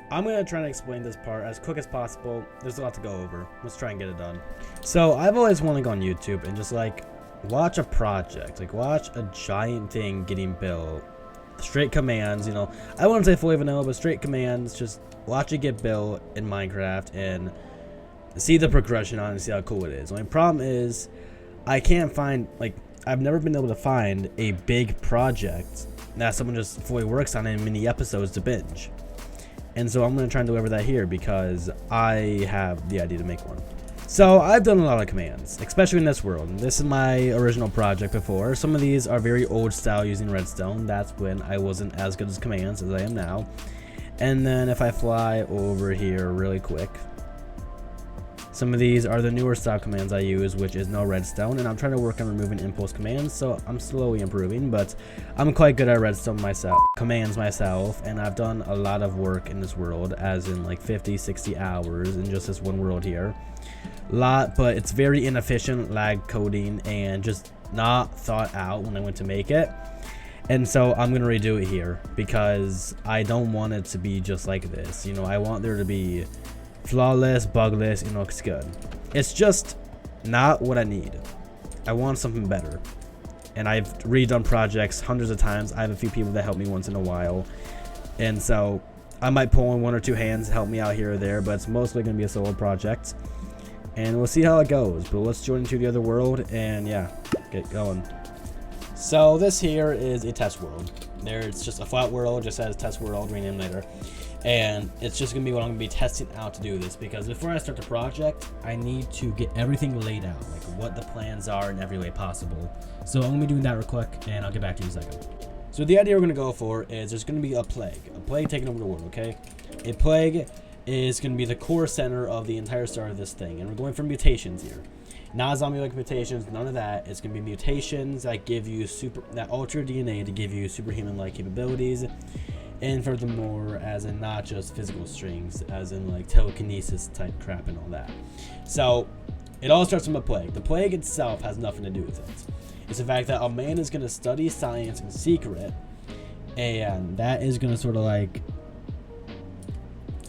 I'm going to try to explain this part as quick as possible. There's a lot to go over. Let's try and get it done. So I've always wanted to go on YouTube and just like watch a project, like watch a giant thing getting built. Straight commands, you know, I wouldn't say fully vanilla, but straight commands, just watch it get built in Minecraft and see the progression on it and see how cool it is. The only problem is I can't find, like, I've never been able to find a big project that someone just fully works on in mini episodes to binge. And so I'm going to try and deliver that here because I have the idea to make one. So I've done a lot of commands, especially in this world. This is my original project before. Some of these are very old style using redstone. That's when I wasn't as good as commands as I am now. And then if I fly over here really quick, some of these are the newer style commands I use, which is no redstone, and I'm trying to work on removing impulse commands, so I'm slowly improving, but I'm quite good at redstone commands myself, and I've done a lot of work in this world, as in like 50, 60 hours in just this one world here. But it's very inefficient, lag coding, and just not thought out when I went to make it. And so I'm going to redo it here, because I don't want it to be just like this. You know, I want there to be flawless, bugless, it looks good. It's just not what I need. I want something better. And I've redone projects hundreds of times. I have a few people that help me once in a while. And so I might pull in one or two hands to help me out here or there, but it's mostly going to be a solo project. And we'll see how it goes. But let's join into the other world and yeah, get going. So this here is a test world. It's just a flat world, just says test world, rename later. And it's just going to be what I'm going to be testing out to do this, because before I start the project, I need to get everything laid out, like what the plans are in every way possible. So I'm going to be doing that real quick, and I'll get back to you in a second. So the idea we're going to go for is there's going to be a plague taking over the world, okay? A plague is going to be the core center of the entire start of this thing, and we're going for mutations here. Not zombie-like mutations, none of that. It's going to be mutations that give you that alter your DNA to give you superhuman-like capabilities. And furthermore, as in not just physical strings, as in like telekinesis type crap and all that. So it all starts from a plague. The plague itself has nothing to do with it. It's the fact that a man is going to study science in secret, and that is going to sort of like,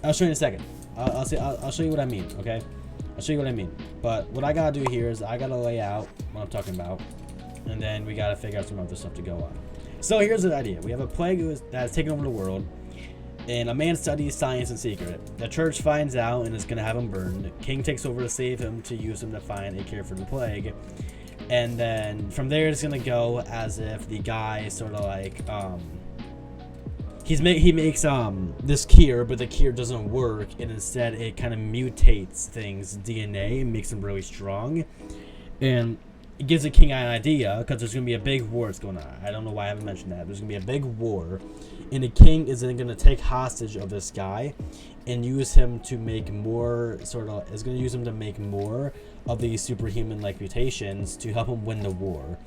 I'll show you in a second. I'll show you what I mean, okay? I'll show you what I mean. But what I gotta do here is I gotta lay out what I'm talking about, and then we gotta figure out some other stuff to go on. So here's the idea. We have a plague that's taken over the world, and a man studies science in secret. The church finds out and is going to have him burned. The king takes over to save him, to use him to find a cure for the plague. And then from there it's going to go as if the guy sort of like, he makes this cure, but the cure doesn't work, and instead it kind of mutates things, DNA, and makes them really strong. And it gives the king an idea, because there's going to be a big war that's going on. I don't know why I haven't mentioned that. There's going to be a big war, and the king is then going to take hostage of this guy and use him to make more, of these superhuman-like mutations to help him win the war.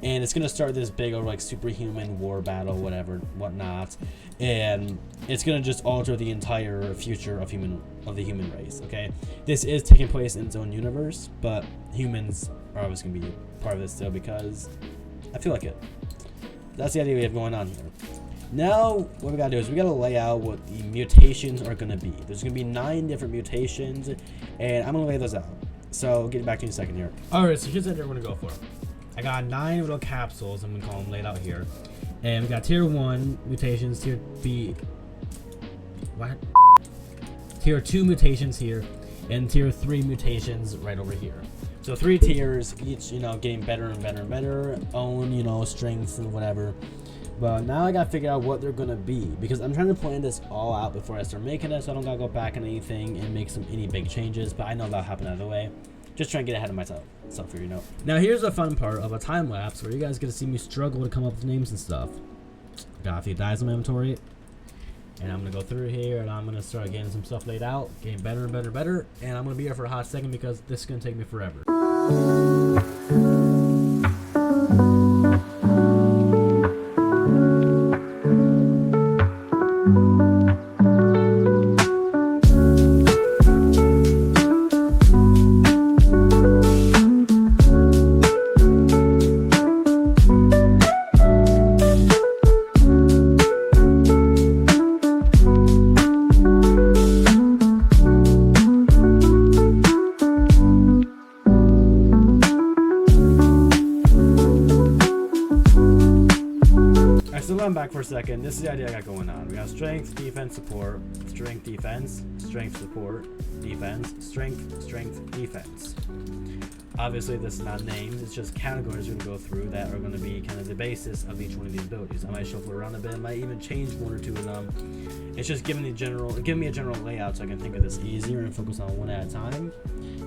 And it's going to start this big like superhuman war battle, whatnot, and it's going to just alter the entire future of the human race. Okay, this is taking place in its own universe, but humans are always going to be part of this still, because I feel like it. That's the idea we have going on here. Now what we gotta do is we gotta lay out what the mutations are going to be. There's going to be 9 different mutations, and I'm going to lay those out. So get back to you in a second here. Alright, so here's what we're going to go for. I got 9 little capsules, I'm going to call them, laid out here. And we got tier 1 mutations, tier B... What? Tier 2 mutations here, and tier 3 mutations right over here. So 3 tiers, each, you know, getting better and better and better, own, you know, strengths and whatever. But now I got to figure out what they're going to be, because I'm trying to plan this all out before I start making it, so I don't got to go back on anything and make any big changes, but I know that'll happen either way. Just trying to get ahead of myself, you know. Now here's the fun part of a time lapse where you guys get to see me struggle to come up with names and stuff. Got a few dies in my inventory, and I'm gonna go through here and I'm gonna start getting some stuff laid out, getting better and better and better, and I'm gonna be here for a hot second because this is gonna take me forever. back for a second. This is the idea I got going on. We got strength, defense, support, strength, defense, strength, support, defense, strength, strength, defense. Obviously, this is not names. It's just categories we're going to go through that are going to be kind of the basis of each one of these abilities. I might shuffle around a bit. I might even change one or two of them. It's just giving me a general layout so I can think of this easier and focus on one at a time.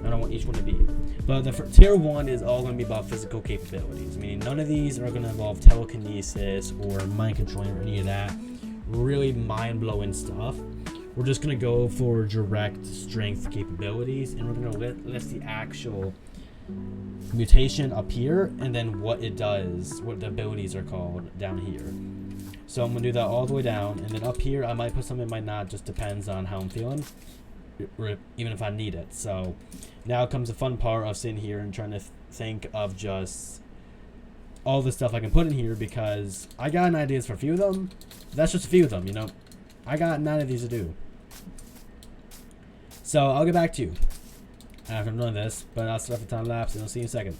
I don't want each one to be. But the tier 1 is all going to be about physical capabilities, meaning none of these are going to involve telekinesis or mind controlling or any of that really mind-blowing stuff. We're just going to go for direct strength capabilities, and we're going to list the actual mutation up here and then what it does, what the abilities are called down here. So I'm going to do that all the way down, and then up here I might put something, might not, just depends on how I'm feeling, or even if I need it. So now comes the fun part of sitting here and trying to think of just all the stuff I can put in here, because I got ideas for a few of them. That's just a few of them, you know. I got 9 of these to do. So I'll get back to you after I'm done this, but I'll start the time lapse and I'll see you in a second.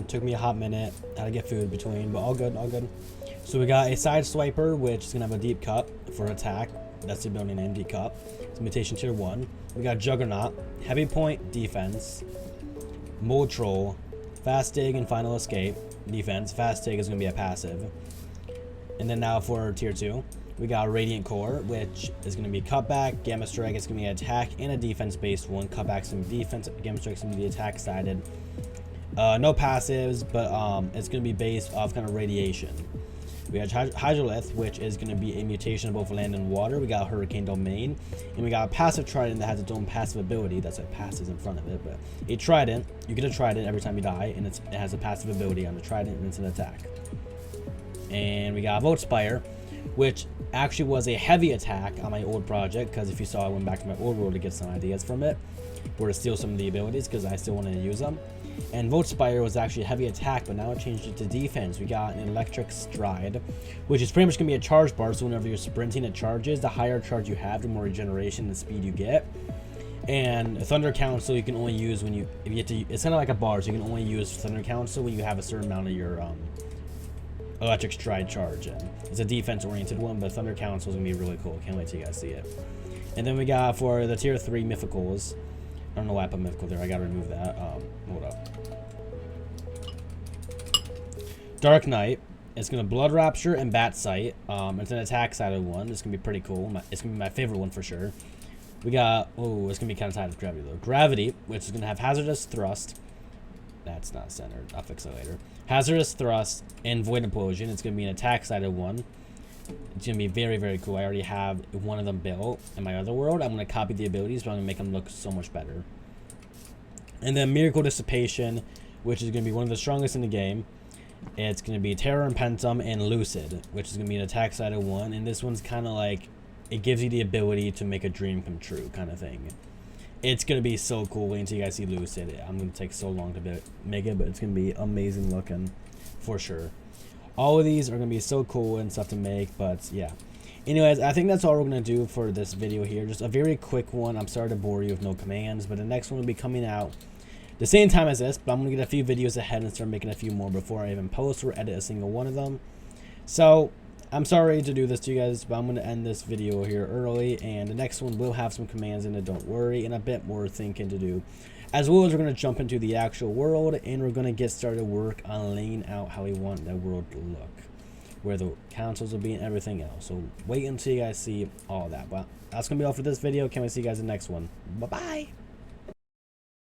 Took me a hot minute. Had to get food between, but all good, all good. So we got a side swiper, which is gonna have a deep cut for attack. That's the ability name, deep cut. It's mutation tier 1. We got Juggernaut, heavy point, defense, mold troll, fast dig, and final escape, defense. Fast dig is gonna be a passive. And then now for tier 2, we got Radiant Core, which is going to be cutback, Gamma Strike. It's going to be an attack and a defense-based one. Cutback's going to be defense, Gamma Strike's going to be attack-sided. No passives, but it's going to be based off kind of radiation. We got Hydrolith, which is going to be a mutation of both land and water. We got Hurricane Domain, and we got a passive Trident that has its own passive ability. That's like passives in front of it, but a Trident, you get a Trident every time you die, and it has a passive ability on the Trident, and it's an attack. And we got Volt Spire, which actually was a heavy attack on my old project, because if you saw, I went back to my old world to get some ideas from it, or to steal some of the abilities because I still wanted to use them. And Volt Spire was actually a heavy attack, but now it changed it to defense. We got an Electric Stride, which is pretty much going to be a charge bar, so whenever you're sprinting, it charges. The higher charge you have, the more regeneration and speed you get. And Thunder Council you can only use when it's kind of like a bar, so you can only use Thunder Council when you have a certain amount of your Electric Stride charge in. It's a defense-oriented one, but Thunder Council is going to be really cool. Can't wait till you guys see it. And then we got, for the tier 3 mythicals, I don't know why I put mythical there. I gotta remove that. Hold up. Dark Knight. It's gonna Blood Rapture and Bat Sight. It's an attack sided one. It's gonna be pretty cool. It's gonna be my favorite one for sure. We got, oh, it's gonna be kind of tied with Gravity though. Gravity, which is gonna have Hazardous Thrust. That's not centered. I'll fix it later. Hazardous Thrust and Void Implosion. It's gonna be an attack sided one. It's going to be very, very cool. I already have one of them built in my other world. I'm going to copy the abilities, but I'm going to make them look so much better. And then Miracle Dissipation, which is going to be one of the strongest in the game. It's going to be Terror and Pentum and Lucid, which is going to be an attack sided one. And this one's kind of like, it gives you the ability to make a dream come true kind of thing. It's going to be so cool. Wait until you guys see Lucid. I'm going to take so long to make it, but it's going to be amazing looking for sure. All of these are going to be so cool and stuff to make, but yeah. Anyways, I think that's all we're going to do for this video here. Just a very quick one. I'm sorry to bore you with no commands, but the next one will be coming out the same time as this, but I'm going to get a few videos ahead and start making a few more before I even post or edit a single one of them. So, I'm sorry to do this to you guys, but I'm going to end this video here early, and the next one will have some commands in it, don't worry, and a bit more thinking to do. As well as we're going to jump into the actual world, and we're going to get started work on laying out how we want that world to look, where the councils will be and everything else. So wait until you guys see all that. Well, that's going to be all for this video. Can't wait to see you guys in the next one. Bye-bye.